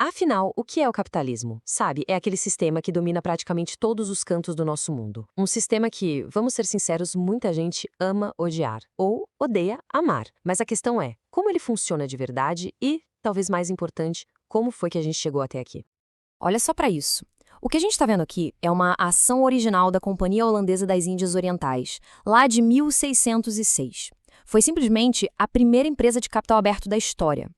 Afinal, o que é o capitalismo? Sabe, é aquele sistema que domina praticamente todos os cantos do nosso mundo. Um sistema que, vamos ser sinceros, muita gente ama odiar ou odeia amar. Mas a questão é, como ele funciona de verdade e, talvez mais importante, como foi que a gente chegou até aqui? Olha só para isso. O que a gente está vendo aqui é uma ação original da Companhia Holandesa das Índias Orientais, lá de 1606. Foi simplesmente a primeira empresa de capital aberto da história.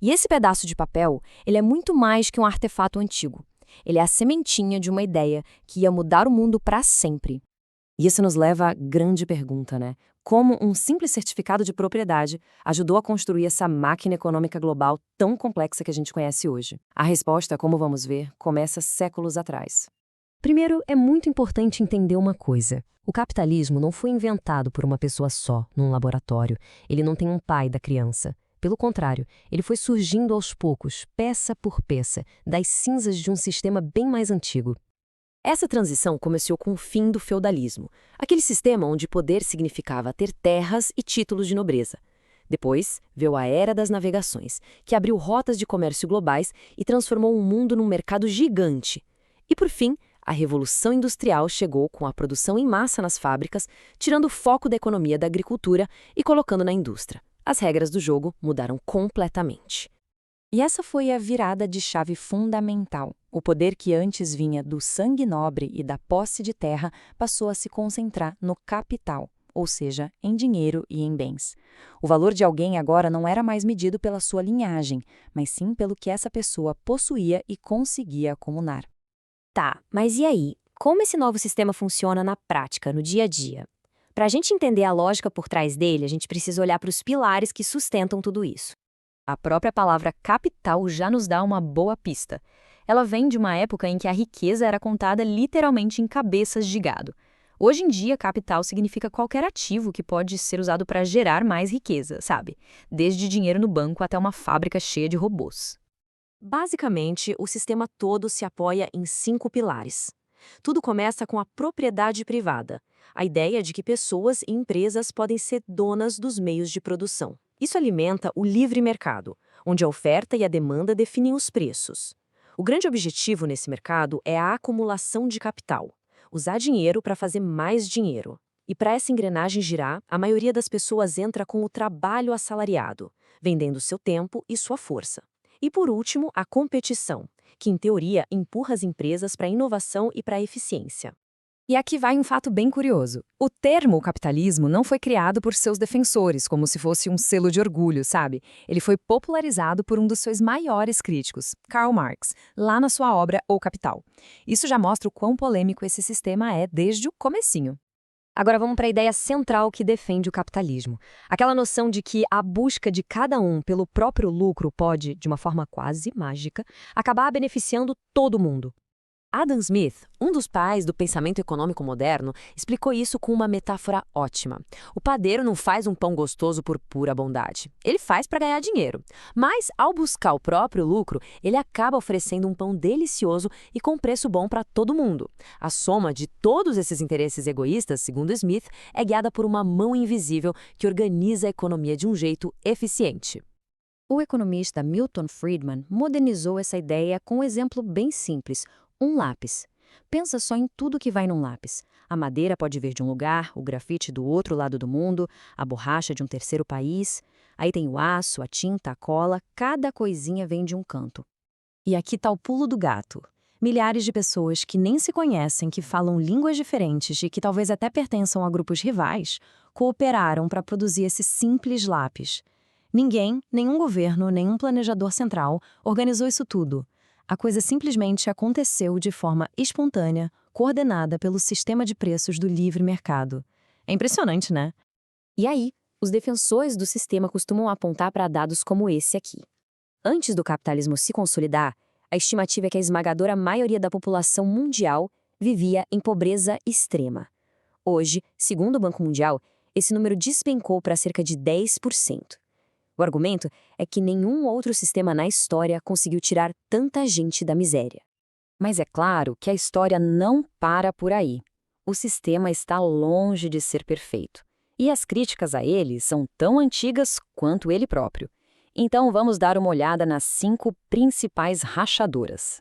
E esse pedaço de papel, ele é muito mais que um artefato antigo. Ele é a sementinha de uma ideia que ia mudar o mundo para sempre. E isso nos leva à grande pergunta, né? Como um simples certificado de propriedade ajudou a construir essa máquina econômica global tão complexa que a gente conhece hoje? A resposta, como vamos ver, começa séculos atrás. Primeiro, é muito importante entender uma coisa. O capitalismo não foi inventado por uma pessoa só, num laboratório. Ele não tem um pai da criança. Pelo contrário, ele foi surgindo aos poucos, peça por peça, das cinzas de um sistema bem mais antigo. Essa transição começou com o fim do feudalismo, aquele sistema onde poder significava ter terras e títulos de nobreza. Depois, veio a Era das Navegações, que abriu rotas de comércio globais e transformou o mundo num mercado gigante. E, por fim, a Revolução Industrial chegou com a produção em massa nas fábricas, tirando o foco da economia da agricultura e colocando na indústria. As regras do jogo mudaram completamente. E essa foi a virada de chave fundamental. O poder que antes vinha do sangue nobre e da posse de terra passou a se concentrar no capital, ou seja, em dinheiro e em bens. O valor de alguém agora não era mais medido pela sua linhagem, mas sim pelo que essa pessoa possuía e conseguia acumular. Tá, mas e aí? Como esse novo sistema funciona na prática, no dia a dia? Para a gente entender a lógica por trás dele, a gente precisa olhar para os pilares que sustentam tudo isso. A própria palavra capital já nos dá uma boa pista. Ela vem de uma época em que a riqueza era contada literalmente em cabeças de gado. Hoje em dia, capital significa qualquer ativo que pode ser usado para gerar mais riqueza, sabe? Desde dinheiro no banco até uma fábrica cheia de robôs. Basicamente, o sistema todo se apoia em 5 pilares. Tudo começa com a propriedade privada, a ideia de que pessoas e empresas podem ser donas dos meios de produção. Isso alimenta o livre mercado, onde a oferta e a demanda definem os preços. O grande objetivo nesse mercado é a acumulação de capital, usar dinheiro para fazer mais dinheiro. E para essa engrenagem girar, a maioria das pessoas entra com o trabalho assalariado, vendendo seu tempo e sua força. E por último, a competição, que em teoria empurra as empresas para a inovação e para a eficiência. E aqui vai um fato bem curioso. O termo capitalismo não foi criado por seus defensores, como se fosse um selo de orgulho, sabe? Ele foi popularizado por um dos seus maiores críticos, Karl Marx, lá na sua obra O Capital. Isso já mostra o quão polêmico esse sistema é desde o comecinho. Agora vamos para a ideia central que defende o capitalismo. Aquela noção de que a busca de cada um pelo próprio lucro pode, de uma forma quase mágica, acabar beneficiando todo mundo. Adam Smith, um dos pais do pensamento econômico moderno, explicou isso com uma metáfora ótima. O padeiro não faz um pão gostoso por pura bondade. Ele faz para ganhar dinheiro. Mas, ao buscar o próprio lucro, ele acaba oferecendo um pão delicioso e com preço bom para todo mundo. A soma de todos esses interesses egoístas, segundo Smith, é guiada por uma mão invisível que organiza a economia de um jeito eficiente. O economista Milton Friedman modernizou essa ideia com um exemplo bem simples: um lápis. Pensa só em tudo que vai num lápis. A madeira pode vir de um lugar, o grafite do outro lado do mundo, a borracha de um terceiro país. Aí tem o aço, a tinta, a cola, cada coisinha vem de um canto. E aqui está o pulo do gato. Milhares de pessoas que nem se conhecem, que falam línguas diferentes e que talvez até pertençam a grupos rivais, cooperaram para produzir esse simples lápis. Ninguém, nenhum governo, nenhum planejador central organizou isso tudo. A coisa simplesmente aconteceu de forma espontânea, coordenada pelo sistema de preços do livre mercado. É impressionante, né? E aí, os defensores do sistema costumam apontar para dados como esse aqui. Antes do capitalismo se consolidar, a estimativa é que a esmagadora maioria da população mundial vivia em pobreza extrema. Hoje, segundo o Banco Mundial, esse número despencou para cerca de 10%. O argumento é que nenhum outro sistema na história conseguiu tirar tanta gente da miséria. Mas é claro que a história não para por aí. O sistema está longe de ser perfeito. E as críticas a ele são tão antigas quanto ele próprio. Então vamos dar uma olhada nas 5 principais rachaduras.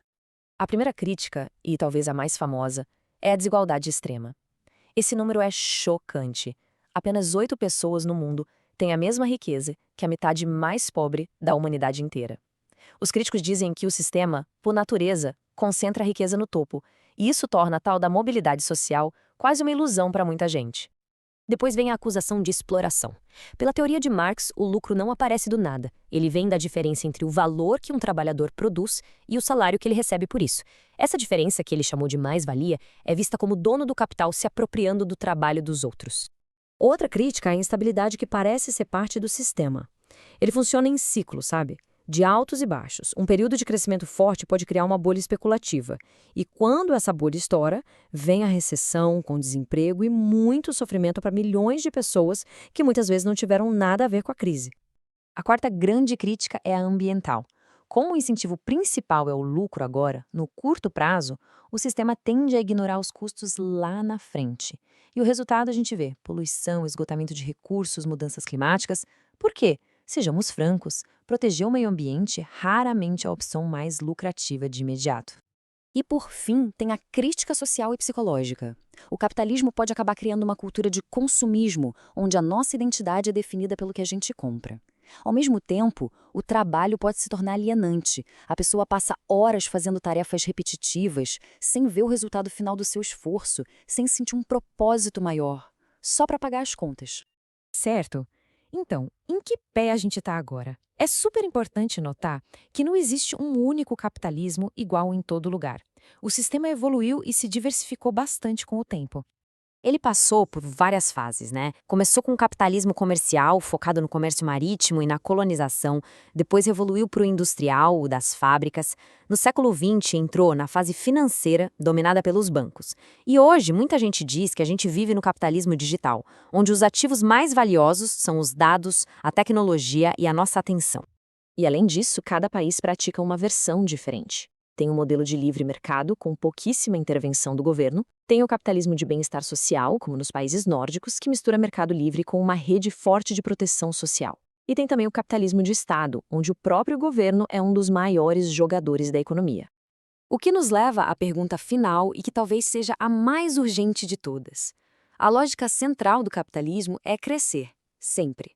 A primeira crítica, e talvez a mais famosa, é a desigualdade extrema. Esse número é chocante. Apenas 8 pessoas no mundo têm a mesma riqueza que a metade mais pobre da humanidade inteira. Os críticos dizem que o sistema, por natureza, concentra a riqueza no topo, e isso torna a tal da mobilidade social quase uma ilusão para muita gente. Depois vem a acusação de exploração. Pela teoria de Marx, o lucro não aparece do nada. Ele vem da diferença entre o valor que um trabalhador produz e o salário que ele recebe por isso. Essa diferença, que ele chamou de mais-valia, é vista como o dono do capital se apropriando do trabalho dos outros. Outra crítica é a instabilidade que parece ser parte do sistema. Ele funciona em ciclos, sabe? De altos e baixos. Um período de crescimento forte pode criar uma bolha especulativa. E quando essa bolha estoura, vem a recessão, com desemprego e muito sofrimento para milhões de pessoas que muitas vezes não tiveram nada a ver com a crise. A quarta grande crítica é a ambiental. Como o incentivo principal é o lucro agora, no curto prazo, o sistema tende a ignorar os custos lá na frente. E o resultado a gente vê: poluição, esgotamento de recursos, mudanças climáticas. Por quê? Sejamos francos, proteger o meio ambiente raramente é a opção mais lucrativa de imediato. E por fim, tem a crítica social e psicológica. O capitalismo pode acabar criando uma cultura de consumismo, onde a nossa identidade é definida pelo que a gente compra. Ao mesmo tempo, o trabalho pode se tornar alienante. A pessoa passa horas fazendo tarefas repetitivas, sem ver o resultado final do seu esforço, sem sentir um propósito maior, só para pagar as contas. Certo? Então, em que pé a gente está agora? É super importante notar que não existe um único capitalismo igual em todo lugar. O sistema evoluiu e se diversificou bastante com o tempo. Ele passou por várias fases, né? Começou com o capitalismo comercial, focado no comércio marítimo e na colonização, depois evoluiu para o industrial, o das fábricas. No século XX entrou na fase financeira, dominada pelos bancos. E hoje, muita gente diz que a gente vive no capitalismo digital, onde os ativos mais valiosos são os dados, a tecnologia e a nossa atenção. E além disso, cada país pratica uma versão diferente. Tem um modelo de livre mercado, com pouquíssima intervenção do governo. Tem o capitalismo de bem-estar social, como nos países nórdicos, que mistura mercado livre com uma rede forte de proteção social. E tem também o capitalismo de Estado, onde o próprio governo é um dos maiores jogadores da economia. O que nos leva à pergunta final e que talvez seja a mais urgente de todas. A lógica central do capitalismo é crescer, sempre.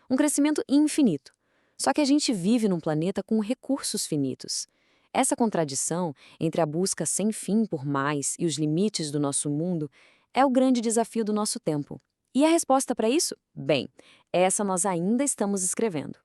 Um crescimento infinito. Só que a gente vive num planeta com recursos finitos. Essa contradição entre a busca sem fim por mais e os limites do nosso mundo é o grande desafio do nosso tempo. E a resposta para isso? Bem, essa nós ainda estamos escrevendo.